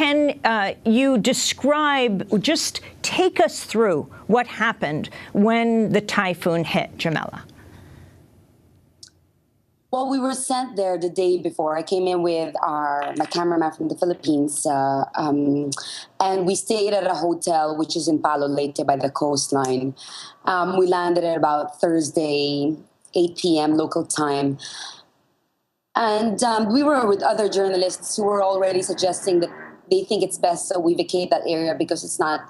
Can you describe, just take us through what happened when the typhoon hit, Jamila? Well, we were sent there the day before. I came in with my cameraman from the Philippines, and we stayed at a hotel which is in Palo Leyte by the coastline. We landed at about Thursday, 8 p.m. local time. And we were with other journalists who were already suggesting that they think it's best that we vacate that area because it's not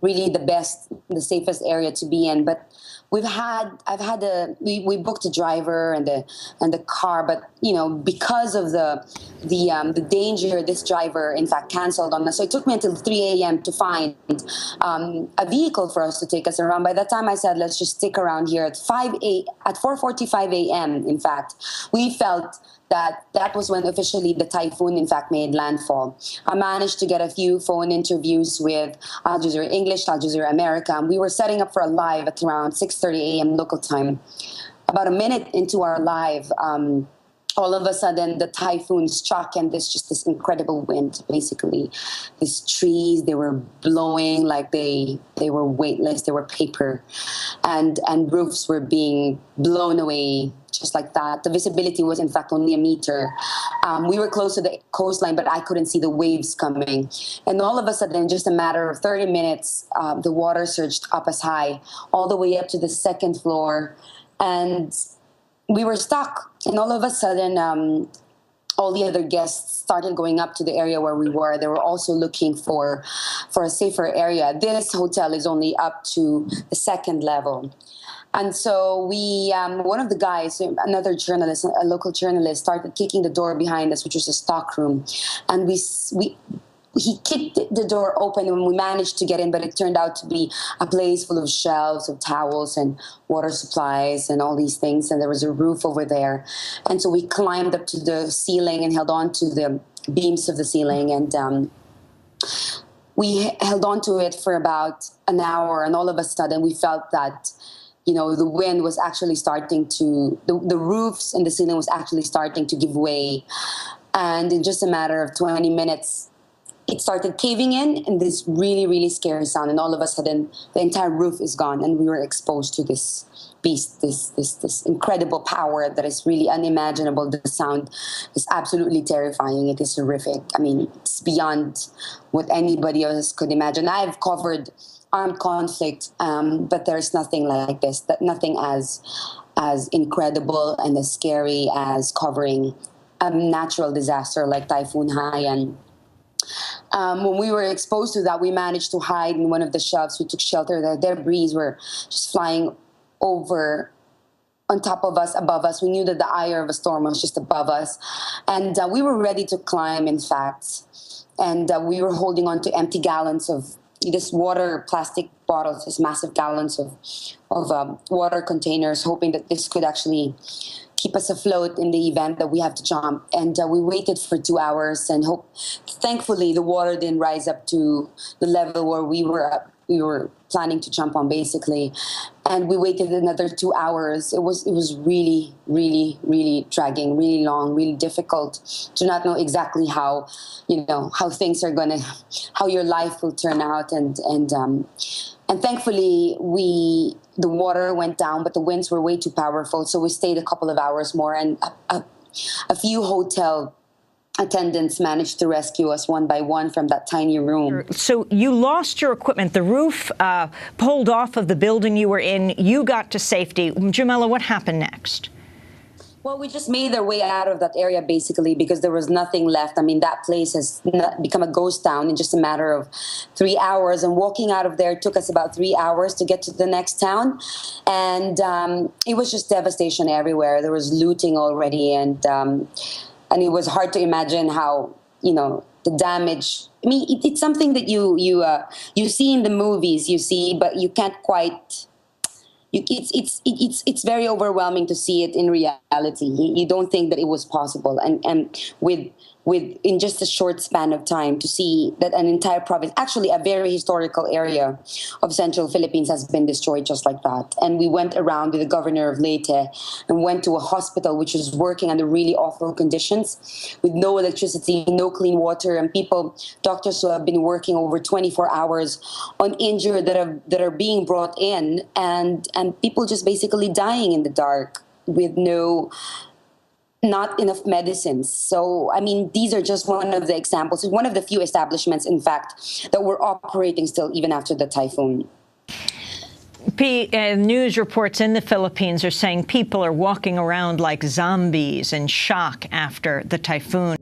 really the safest area to be in. But we booked a driver and the car, but because of the danger, this driver in fact canceled on us. So it took me until 3 a.m. to find a vehicle for us to take us around. By that time, I said, let's just stick around here at 4:45 a.m. In fact, we felt that was when officially the typhoon, in fact, made landfall. I managed to get a few phone interviews with Al Jazeera English, Al Jazeera America, and we were setting up for a live at around 6:30 a.m. local time. About a minute into our live, all of a sudden the typhoon struck, and this incredible wind, basically. These trees, they were blowing like they were weightless, they were paper, and roofs were being blown away just like that. The visibility was in fact only a meter. We were close to the coastline, but I couldn't see the waves coming. And all of a sudden, in just a matter of 30 minutes, the water surged up as high, all the way up to the second floor. And we were stuck. And all of a sudden, all the other guests started going up to the area where we were. They were also looking for a safer area. This hotel is only up to the second level. And so one of the guys, another journalist, a local journalist, started kicking the door behind us, which was a stock room. And he kicked the door open and we managed to get in, but it turned out to be a place full of shelves of towels and water supplies and all these things. And there was a roof over there. And so we climbed up to the ceiling and held on to the beams of the ceiling. And we held on to it for about an hour. And all of a sudden we felt that the wind was actually starting to, the roofs and the ceiling was actually starting to give way. And in just a matter of 20 minutes, it started caving in this really, really scary sound. And all of a sudden, the entire roof is gone. And we were exposed to this beast, this incredible power that is really unimaginable. The sound is absolutely terrifying. It is horrific. I mean, it's beyond what anybody else could imagine. I've covered armed conflict, but there's nothing like this, nothing as incredible and as scary as covering a natural disaster like Typhoon Haiyan. When we were exposed to that, we managed to hide in one of the shelves. We took shelter. The debris were just flying over on top of us, above us. We knew that the eye of a storm was just above us. And we were ready to climb, in fact. And we were holding on to empty gallons of this water, plastic bottles, this massive gallons of water containers, hoping that this could actually keep us afloat in the event that we have to jump. And we waited for 2 hours and thankfully the water didn't rise up to the level where we were planning to jump on, basically. And we waited another 2 hours. It was really, really, really dragging, really long, really difficult to not know exactly how things are how your life will turn out. And thankfully, the water went down, but the winds were way too powerful. So we stayed a couple of hours more, and a few hotel attendants managed to rescue us one by one from that tiny room. So you lost your equipment. The roof pulled off of the building you were in. You got to safety. Jamila, what happened next? Well, we just made our way out of that area, basically, because there was nothing left. I mean, that place has become a ghost town in just a matter of 3 hours. And walking out of there took us about 3 hours to get to the next town. And it was just devastation everywhere. There was looting already. And it was hard to imagine how, the damage. I mean, it's something that you see in the movies, but you can't quite. It's very overwhelming to see it in reality. You don't think that it was possible, and with in just a short span of time, to see that an entire province, actually a very historical area of central Philippines, has been destroyed just like that. And we went around with the governor of Leyte and went to a hospital which was working under really awful conditions, with no electricity, no clean water, and doctors who have been working over 24 hours on injured that are being brought in, and people just basically dying in the dark with not enough medicines. So, I mean, these are just one of the examples, one of the few establishments, in fact, that were operating still even after the typhoon. News reports in the Philippines are saying people are walking around like zombies in shock after the typhoon.